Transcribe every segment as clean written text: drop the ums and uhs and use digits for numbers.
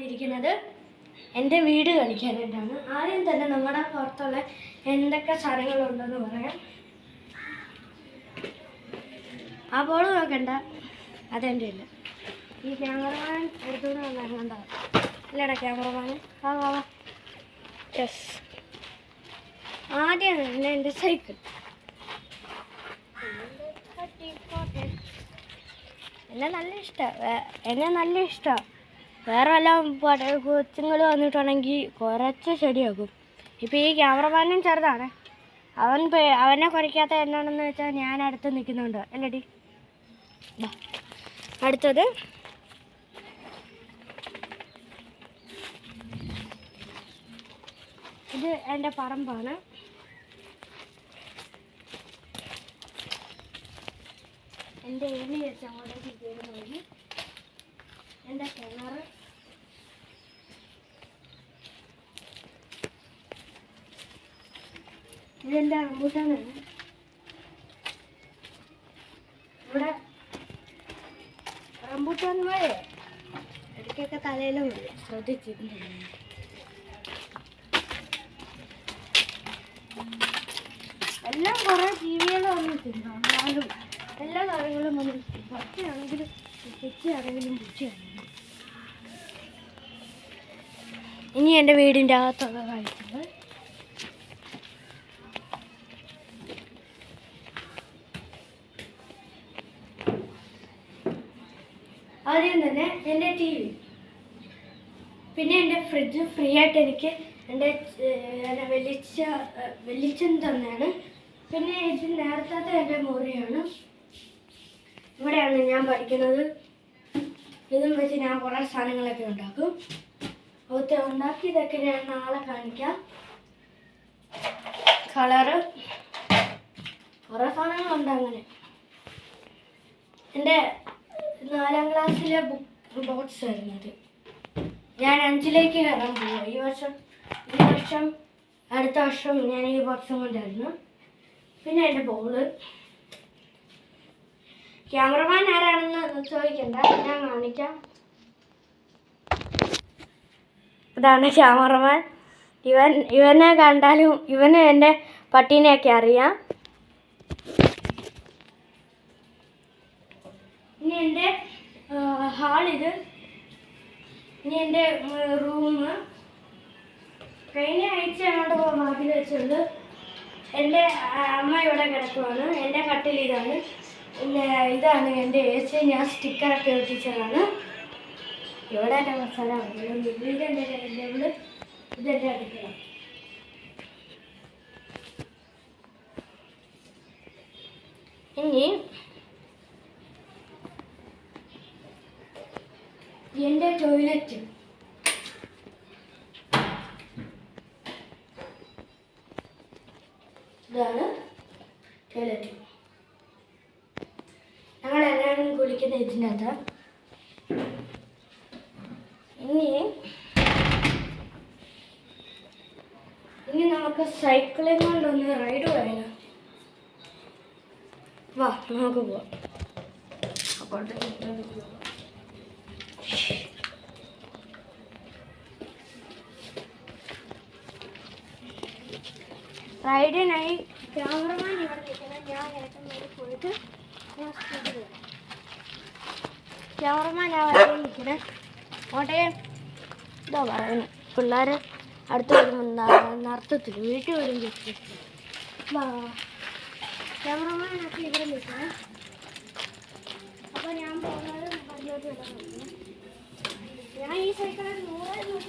ഇരിക്കുന്നത് എൻ്റെ വീട് കളിക്കാനായിട്ടാണ്. ആദ്യം തന്നെ നമ്മുടെ പുറത്തുള്ള എന്തൊക്കെ സാധനങ്ങളുണ്ടെന്ന് പറയാം. ആ ബോൾ നോക്കണ്ട, അതെൻ്റെ ഇല്ല. ഈ ക്യാമറമാൻ എടുത്തുകൊണ്ട് വന്നിറങ്ങണ്ട ഇല്ലടാ ക്യാമറമാന്. യെസ്, ആദ്യം തന്നെ എൻ്റെ സൈക്കിൾ. എന്നെ നല്ല ഇഷ്ടമാണ്. വേറെ വല്ല കൊച്ചുങ്ങൾ വന്നിട്ടുണ്ടെങ്കിൽ കുറച്ച് ശരിയാക്കും. ഇപ്പം ഈ ക്യാമറമാനും ചെറുതാണ്. അവനെ കുറയ്ക്കാത്ത എന്നാണെന്ന് വെച്ചാൽ ഞാൻ അടുത്ത് നിൽക്കുന്നുണ്ട് അല്ലേടി. അടുത്തത് ഇത് എൻ്റെ പറമ്പാണ്. എൻ്റെ എലി വെച്ച് അങ്ങോട്ടേക്ക് കയറി നോക്കി. എൻ്റെ കിണർ, ഇതെൻ്റെ റംബൂട്ടാനാണ്. ഇവിടെ റംബൂട്ടാൻ മഴ ഇടയ്ക്കൊക്കെ തലയിലും ശ്രദ്ധിച്ചിട്ടുണ്ട്. എല്ലാം കുറേ ജീവികൾ വന്നിട്ടുണ്ട്. എന്നാലും എല്ലാ കാര്യങ്ങളും വന്നിട്ടുണ്ട്. പച്ചയാണെങ്കിലും തെച്ചിയാണെങ്കിലും പുച്ചയാണെങ്കിലും. ഇനി എൻ്റെ വീടിൻ്റെ അകത്തുള്ള കാഴ്ചകൾ. ആദ്യം തന്നെ എൻ്റെ ടി വി, പിന്നെ എൻ്റെ ഫ്രിഡ്ജ് ഫ്രീ ആയിട്ട് എനിക്ക് എൻ്റെ വെളിച്ചം തന്നെയാണ്. പിന്നെ ഇത് നേരത്തെ എൻ്റെ മുറിയാണ്. ഇവിടെയാണ് ഞാൻ പഠിക്കുന്നത്. ഇതും വെച്ച് ഞാൻ കുറേ സാധനങ്ങളൊക്കെ ഉണ്ടാക്കും. ഉണ്ടാക്കിയതൊക്കെ ഞാൻ നാളെ കാണിക്കാം. കളറ് കുറേ സാധനങ്ങളുണ്ട്. അങ്ങനെ എൻ്റെ 4ാം ക്ലാസ്സിലെ ബോക്സ് വരുന്നത്. ഞാൻ 5ലേക്ക് കയറാൻ പോവുക. ഈ വർഷം അടുത്ത വർഷം ഞാൻ ഈ ബോക്സും കൊണ്ടായിരുന്നു. പിന്നെ എൻ്റെ ബോള്. ക്യാമറമാൻ ആരാണെന്ന് ചോദിക്കണ്ട, ഞാൻ കാണിക്കാം. ഇതാണ് ക്യാമറമാൻ. ഇവനെ കണ്ടാലും ഇവന് എൻ്റെ പട്ടീനെയൊക്കെ അറിയാം. ഇനി എൻ്റെ ഹാളിത്. ഇനി എൻ്റെ റൂം. കഴിഞ്ഞ ആഴ്ച അങ്ങോട്ട് വാതിൽ വെച്ചുണ്ട്. എൻ്റെ അമ്മ ഇവിടെ കിടക്കുവാണ്. എൻ്റെ കട്ടിൽ ഇതാണ്. പിന്നെ ഇതാണ് എൻ്റെ AC. ഞാൻ സ്റ്റിക്കറൊക്കെ ഒട്ടിച്ചതാണ്. ഇവിടെ എൻ്റെ മസാല ഇതെൻ്റെ ടേബിള്. ഇതെൻ്റെ അടുക്കള. ഇനി എൻ്റെ ടോയ്ലറ്റ്. ഇതാണ് ടോയ്ലറ്റ്. ഞങ്ങളെല്ലാവരും കുളിക്കുന്ന ഇതിനകത്ത്. ഇനി നമുക്ക് സൈക്കിളിങ് കൊണ്ടൊന്ന് റൈഡ് പോയാലോ? വാ, നമുക്ക് പോവാം. റൈഡിനായി ക്യാമറമാൻ ഇവിടെ നിൽക്കണം. ഞാൻ ഏറ്റവും നേരെ പോയിട്ട് ഞാൻ സ്പീഡിൽ വരാം. ക്യാമറമാൻ ആ വഴിയിൽ നിൽക്കണേ. കോട്ടയം ഇതാ പറയുന്നു. പിള്ളേർ അടുത്ത് വരുമ്പോൾ നർത്തത്തിൽ വീട്ടിൽ വരും. ക്യാമറമാനൊക്കെ ഇവിടെ നിൽക്കണേ. അപ്പോൾ ഞാൻ പോകുന്നത് അതിലോട്ട് വിടാൻ നോക്കുന്നു. ഞാൻ ഈ സൈക്കിളിൽ 100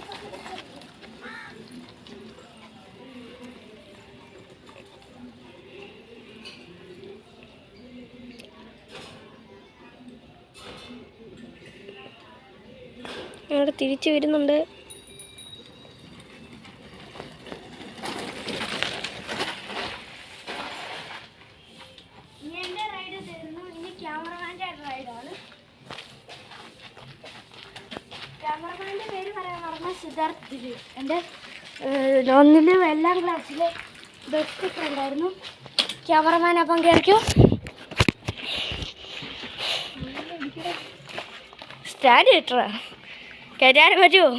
ഞങ്ങൾ തിരിച്ചു വരുന്നുണ്ട്. എൻ്റെ റൈഡ് തീർന്നു. ഇനി ക്യാമറമാൻ്റെ റൈഡാണ്. ക്യാമറമാൻ്റെ പേര് പറയാൻ പറഞ്ഞ സിദ്ധാർത്ഥ്. എൻ്റെ 1ലും 4ാം ക്ലാസ്സിലെ ബെസ്റ്റ് ഫ്രണ്ടായിരുന്നു ക്യാമറമാൻ. അപ്പം കേൾക്കൂ. സ്റ്റാൻഡ് കിട്ടറ കയറ്റാൻ പറ്റുമോ?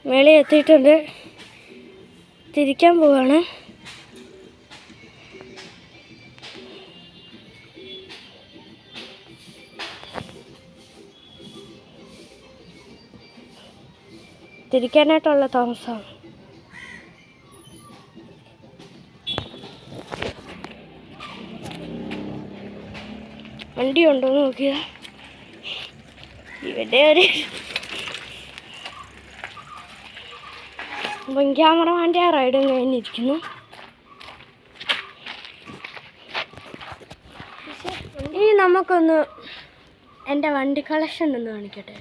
മേളിൽ എത്തിയിട്ടുണ്ട്. തിരിക്കാൻ പോവാണ്. തിരിക്കാനായിട്ടുള്ള താമസമാണ്. വണ്ടി ഉണ്ടോ എന്ന് നോക്കിയാ ഇവിടെ ഒരു അപ്പം ക്യാമറമാൻ്റെ റൈഡും കഴിഞ്ഞിരിക്കുന്നു. ഇനി നമുക്കൊന്ന് എൻ്റെ വണ്ടി കളക്ഷൻ ഒന്ന് കാണിക്കട്ടെ.